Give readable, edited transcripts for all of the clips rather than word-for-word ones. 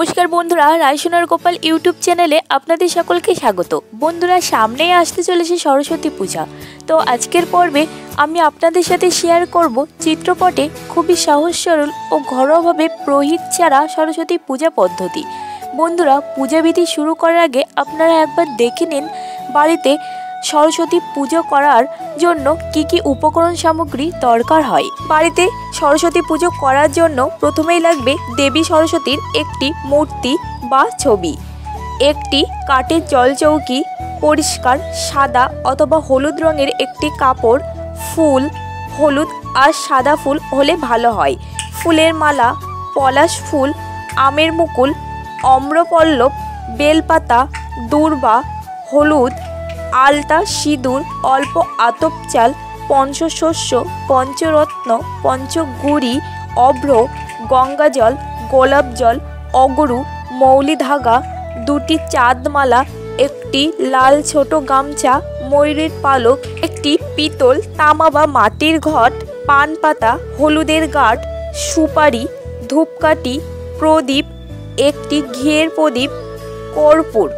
नमस्कार बंधुरा रायसोनार गोपाल यूट्यूब चैनेले आपनादेर सकलके स्वागत। बंधुरा सामनेई आसते चलेছে सरस्वती पूजा। तो आजकेर पर्वे आमी आपनादेर साथे शेयर करब चित्रपटे खूबই সহজ সরল ও ঘরোয়াভাবে পুরোহিত ছাড়া सरस्वती पूजा पद्धति। बंधुरा पूजाविधि शुरू करार आगे आपनारा एकबार देखे निन बाड़ीते सरस्वती पूजो करार जोन्नो की उपकरण सामग्री दरकार हय। बाड़ीते सरस्वती पूजो करार जोन्नो प्रथमेई लागबे देवी सरस्वतीर एकटी मूर्ति बा छवि, एकटी काठेर जलचौकी, परिष्कार सादा अथवा हलुद रंगेर एकटी कापड़, फुल हलुद और सादा फुल होले भालो हय, फुलेर माला, पलाश फुल, आमेर मुकुल, अम्रपल्लव, बेलपाता, दूर्बा, हलुद, आलता, सिঁদুর, अल्प आतप चाल, पंचशस्य, पंचरत्न, पंचगुड़ी, अभ्र, गंगा जल, गोलाप जल, अगरु, मौली धागा, दुटी चाँदमाला, एकटी लाल छोटो गामछा, मयूरेर पालक, एकटी पितल तामा बा माटिर घट, पान पाता, हलुदेर गाँठ, सुपारी, धूपकाठी, प्रदीप, एकटी घिएर प्रदीप, कर्पूर,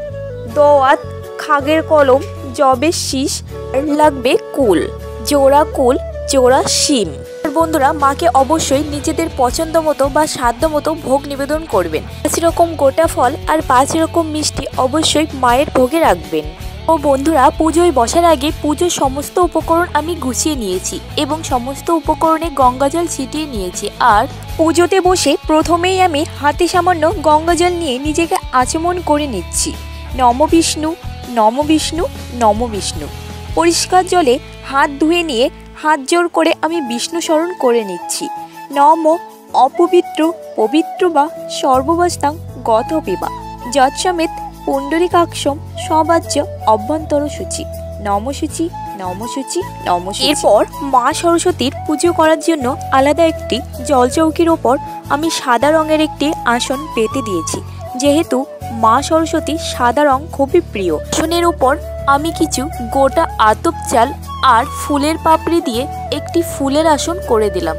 दोआत, खागेर कलम, जबेर शीश, लागबे कुल, जोड़ा कुल, जोड़ा शिम। बंधुरा मा के अवश्यई निजेदेर पछंद मतो बा साध्य मतो भोग निवेदन करबेन। 5 रकम गोटा फल और 5 रकम मिष्टि अवश्यई मायेर भोगे राखबेन। ओ बंधुरा पुजोय बसार आगे पुजोर समस्त उपकरण आमी गुछिए निएछि एबं समस्त उपकरणे गंगा जल छिटिए निएछि। और पुजोते बसे प्रथमेई आमी हाते सामान्य गंगा जल निये निजेके आचमन करे निচ্ছি। नमो विष्णु नमो विष्णु नमो विष्णु। परिष्कार जले हाथ धुए निये हाथ जोड़ करे आमी विष्णु स्मरण करे निচ্ছি। नमो अपवित्र पवित्र बा सर्वबस्तां गतपिबा যৎসমেত পুণ্ডরীকাক্ষম সবাজ্য অভ্যন্তর সূচি নম সূচি নম সূচি নম সূচি। এরপর মা সরস্বতীর পুজো করার জন্য আলাদা একটি জলচৌকির ওপর আমি সাদা রঙের একটি আসন পেতে দিয়েছি। যেহেতু মা সরস্বতী সাদা রং খুবই প্রিয়, আসনের উপর আমি কিছু গোটা আতপ চাল আর ফুলের পাপড়ি দিয়ে একটি ফুলের আসন করে দিলাম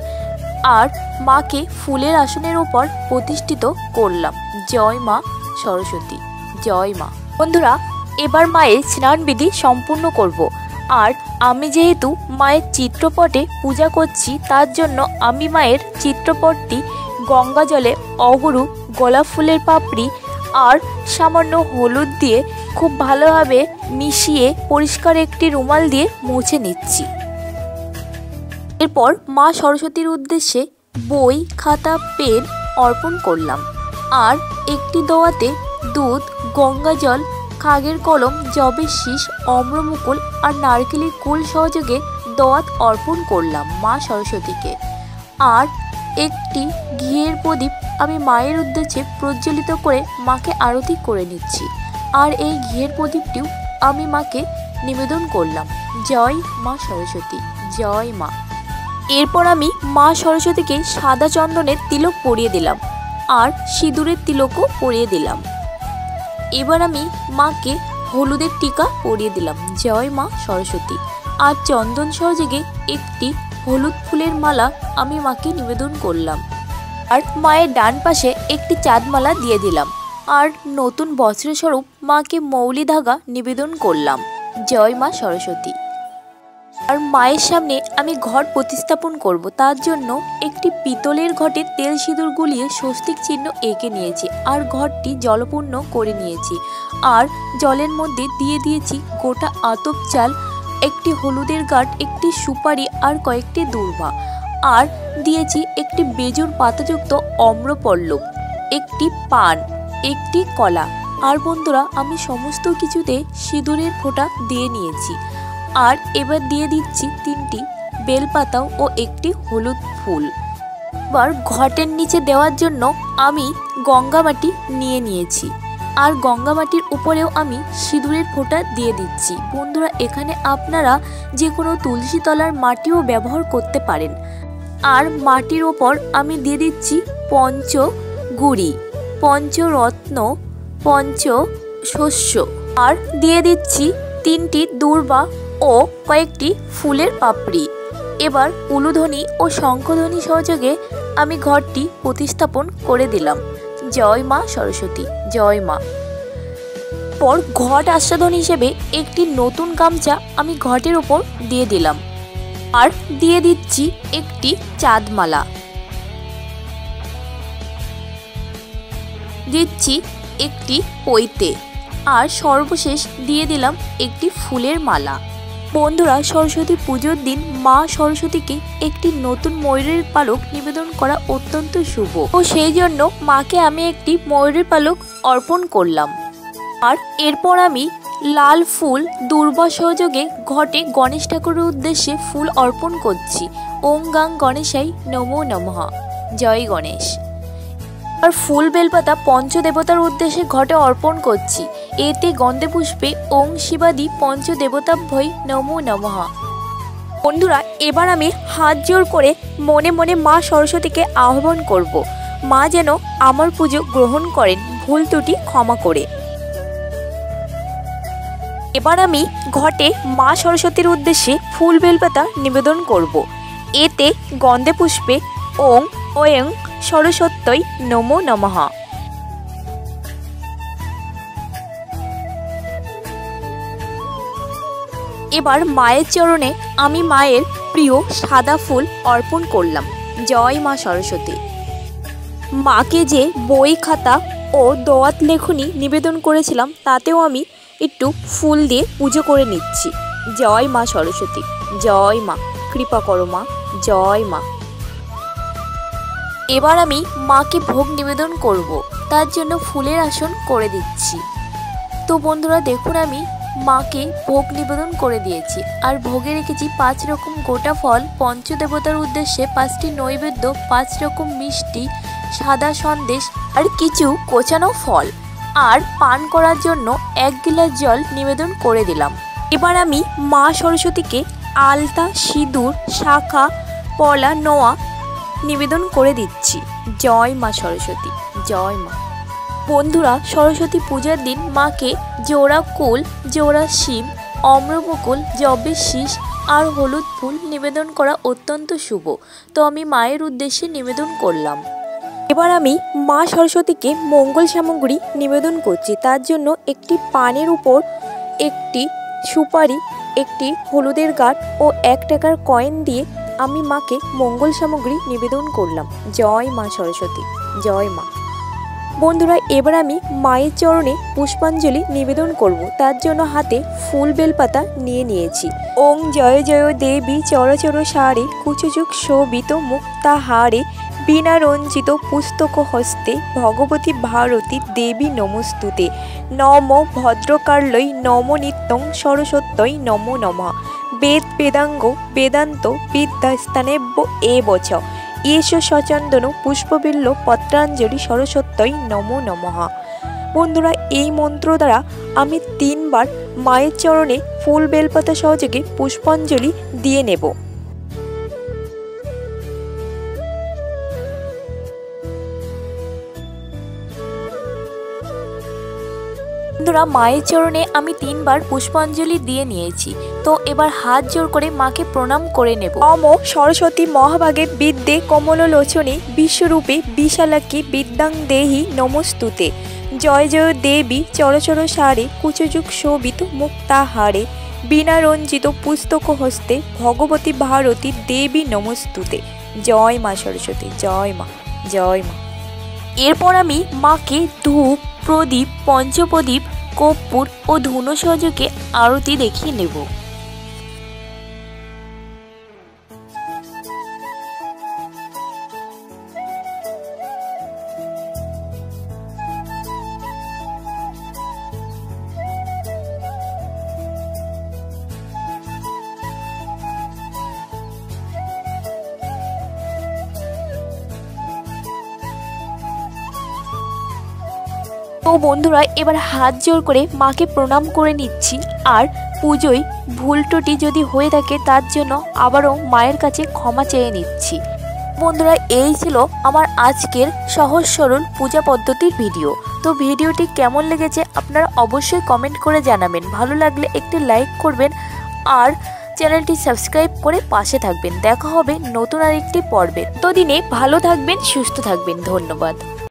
আর মাকে ফুলের আসনের উপর প্রতিষ্ঠিত করলাম। জয় মা সরস্বতী, জয় মা। বন্ধুরা এবার মায়ের স্নান বিধি সম্পূর্ণ করব। আর আমি যেহেতু মায়ের চিত্রপটে পূজা করছি তার জন্য আমি মায়ের চিত্রপটটি গঙ্গা জলে অগরু, গোলাপ ফুলের পাপড়ি আর সামান্য হলুদ দিয়ে খুব ভালোভাবে মিশিয়ে পরিষ্কার একটি রুমাল দিয়ে মুছে নিচ্ছি। এরপর মা সরস্বতীর উদ্দেশ্যে বই, খাতা, পেন অর্পণ করলাম আর একটি দোয়াতে দুধ, গঙ্গা জল, খাগের কলম, জবের শীষ, অম্রমুকুল আর নারকেলের কুল সহযোগে দোয়াত অর্পণ করলাম মা সরস্বতীকে। আর একটি ঘিয়ের প্রদীপ আমি মায়ের উদ্দেশ্যে প্রজ্বলিত করে মাকে আরতি করে নিচ্ছি। আর এই ঘিয়ের প্রদীপটিও আমি মাকে নিবেদন করলাম। জয় মা সরস্বতী, জয় মা। এরপর আমি মা সরস্বতীকে সাদা চন্দনের তিলক পরিয়ে দিলাম আর সিঁদুরের তিলকও পরিয়ে দিলাম। এবার আমি মাকে হলুদের টিকা পরিয়ে দিলাম। জয় মা সরস্বতী। আর চন্দন সহযোগে একটি হলুদ ফুলের মালা আমি মাকে নিবেদন করলাম আর মায়ের ডান পাশে একটি চাঁদমালা দিয়ে দিলাম আর নতুন বস্ত্রের স্বরূপ মাকে মৌলি ধাগা নিবেদন করলাম। জয় মা সরস্বতী। আর মায়ের সামনে আমি ঘট প্রতিস্থাপন করব, তার জন্য একটি পিতলের ঘটে তেল সিঁদুর গুলিয়ে স্বস্তিক চিহ্ন এঁকে নিয়েছি আর ঘরটি জলপূর্ণ করে নিয়েছি। আর জলের মধ্যে দিয়ে দিয়েছি গোটা আতপ চাল, একটি হলুদের গাঁঠ, একটি সুপারি আর কয়েকটি দূর্বা। আর দিয়েছি একটি বেজুর পাতাযুক্ত অম্রপল্লব, একটি পান, একটি কলা। আর বন্ধুরা আমি সমস্ত কিছুতে সিঁদুরের ফোঁটা দিয়ে নিয়েছি। আর এবার দিয়ে দিচ্ছি 3টি বেলপাতাও ও একটি হলুদ ফুল। এবার ঘটের নিচে দেওয়ার জন্য আমি গঙ্গা মাটি নিয়ে নিয়েছি আর গঙ্গা মাটির উপরেও আমি সিঁদুরের ফোঁটা দিয়ে দিচ্ছি। বন্ধুরা এখানে আপনারা যে কোনো তুলসী তলার মাটিও ব্যবহার করতে পারেন। আর মাটির ওপর আমি দিয়ে দিচ্ছি পঞ্চগুড়ি, পঞ্চরত্ন, পঞ্চশস্য আর দিয়ে দিচ্ছি 3টি দূর্বা ও কয়েকটি ফুলের পাপড়ি। এবার উলুধ্বনি ও শঙ্খধ্বনি সহযোগে আমি ঘরটি প্রতিস্থাপন করে দিলাম। জয় মা সরস্বতী, জয় মা। পর ঘট আস্বাদন হিসেবে একটি নতুন গামছা আমি ঘটের উপর দিয়ে দিলাম আর দিয়ে দিচ্ছি একটি চাঁদমালা, দিচ্ছি একটি পৈতে আর সর্বশেষ দিয়ে দিলাম একটি ফুলের মালা। বন্ধুরা, সরস্বতী পুজোর দিন মা সরস্বতীকে একটি নতুন ময়ূরের পালক নিবেদন করা অত্যন্ত শুভ, ও সেই জন্য মাকে আমি একটি ময়ূরের পালক অর্পণ করলাম। আর এরপর আমি লাল ফুল দুর্বা সহযোগে ঘটে গণেশ ঠাকুরের উদ্দেশ্যে ফুল অর্পণ করছি। ওং গাং গণেশাই নমো নমঃ, জয় গণেশ। আর ফুল বেলপাতা পঞ্চদেবতার উদ্দেশ্যে ঘটে অর্পণ করছি। এতে গন্ধে পুষ্পে ওং শিবাদি পঞ্চদেবতাভ্যই নমো নমঃ। বন্ধুরা, এবার আমি হাত জোর করে মনে মনে মা সরস্বতীকে আহ্বান করব, মা যেন আমার পুজো গ্রহণ করেন, ভুল ত্রুটি ক্ষমা করে। এবার আমি ঘটে মা সরস্বতীর উদ্দেশ্যে ফুল বেলপাতা নিবেদন করব। এতে গন্ধে পুষ্পে ওং ওয়ং সরস্বত্যই নমো নমঃ। এবার মায়ের চরণে আমি মায়ের প্রিয় সাদা ফুল অর্পণ করলাম। জয় মা সরস্বতী। মাকে যে বই খাতা ও দোয়াত লেখনী নিবেদন করেছিলাম তাতেও আমি একটু ফুল দিয়ে পুজো করে নিচ্ছি। জয় মা সরস্বতী, জয় মা, কৃপা করো মা, জয় মা। এবার আমি মাকে ভোগ নিবেদন করব, তার জন্য ফুলের আসন করে দিচ্ছি। তো বন্ধুরা দেখুন, আমি মাকে ভোগ নিবেদন করে দিয়েছি আর ভোগে রেখেছি 5 রকম গোটা ফল, পঞ্চদেবতার উদ্দেশ্যে 5টি নৈবেদ্য, 5 রকম মিষ্টি, সাদা সন্দেশ আর কিছু কোচানো ফল, আর পান করার জন্য 1 গিলাস জল নিবেদন করে দিলাম। এবার আমি মা সরস্বতীকে আলতা, সিঁদুর, শাখা, পলা, নোয়া নিবেদন করে দিচ্ছি। জয় মা সরস্বতী, জয় মা। বন্ধুরা, সরস্বতী পূজার দিন মাকে জোড়া কুল, জোড়া শিম, অম্রবকুল, জবের শীষ আর হলুদ ফুল নিবেদন করা অত্যন্ত শুভ, তো আমি মায়ের উদ্দেশ্যে নিবেদন করলাম। এবার আমি মা সরস্বতীকে মঙ্গল সামগ্রী নিবেদন করছি। তার জন্য একটি পানের উপর একটি সুপারি, একটি হলুদের গাঁট ও 1 টাকার কয়েন দিয়ে আমি মাকে মঙ্গল সামগ্রী নিবেদন করলাম। জয় মা সরস্বতী, জয় মা। বন্ধুরা, এবার আমি মায়ের চরণে পুষ্পাঞ্জলি নিবেদন করব। তার জন্য হাতে ফুল বেলপাতা নিয়েছি। ওং জয় জয় দেবী চরচর সারে কুচযুগ শোভিত মুক্তাহারে বীণা রঞ্জিত পুস্তক হস্তে ভগবতী ভারতী দেবী নমস্তুতে নম ভদ্রকার্লই নম নিত্যং সরস্বত্যই নমো নমঃ বেদ বেদাঙ্গ বেদান্ত বিদ্যাস্থানেব্য এবচ ইয়েষ সচন্দন পুষ্পবিল্ল পত্রাঞ্জলি সরস্বত্যই নমো নমঃ। বন্ধুরা, এই মন্ত্র দ্বারা আমি 3 বার মায়ের চরণে ফুল বেলপাতা সহযোগে পুষ্পাঞ্জলি দিয়ে নেব। বন্ধুরা, মায়ের চরণে আমি 3 বার পুষ্পাঞ্জলি দিয়ে নিয়েছি। তো এবার হাত জোর করে মাকে প্রণাম করে নেব। নম সরস্বতী মহাভাগে বিদ্যে কমললোচনে বিশ্বরূপে বিশালাকে বিদ্যাং দেহি নমস্তুতে জয় জয় দেবী চরচর সারে কুচযুগ শোভিত মুক্তাহারে বীণা রঞ্জিত পুস্তক হস্তে ভগবতী ভারতী দেবী নমস্তুতে। জয় মা সরস্বতী, জয় মা, জয় মা। এরপর আমি মাকে ধূপ, প্রদীপ, পঞ্চপ্রদীপ, কর্পূর ও ধুনো সহযোগে আরতি দেখিয়ে নেব। তো বন্ধুরা, এবার হাত জোর করে মাকে প্রণাম করে নিচ্ছি আর পুজোয় ভুল ত্রুটি যদি হয়ে থাকে তার জন্য আবারও মায়ের কাছে ক্ষমা চেয়ে নিচ্ছি। বন্ধুরা, এই ছিল আমার আজকের সহজ সরল পূজা পদ্ধতির ভিডিও। তো ভিডিওটি কেমন লেগেছে আপনারা অবশ্যই কমেন্ট করে জানাবেন। ভালো লাগলে একটি লাইক করবেন আর চ্যানেলটি সাবস্ক্রাইব করে পাশে থাকবেন। দেখা হবে নতুন আরেকটি পর্বে। ততদিনে ভালো থাকবেন, সুস্থ থাকবেন। ধন্যবাদ।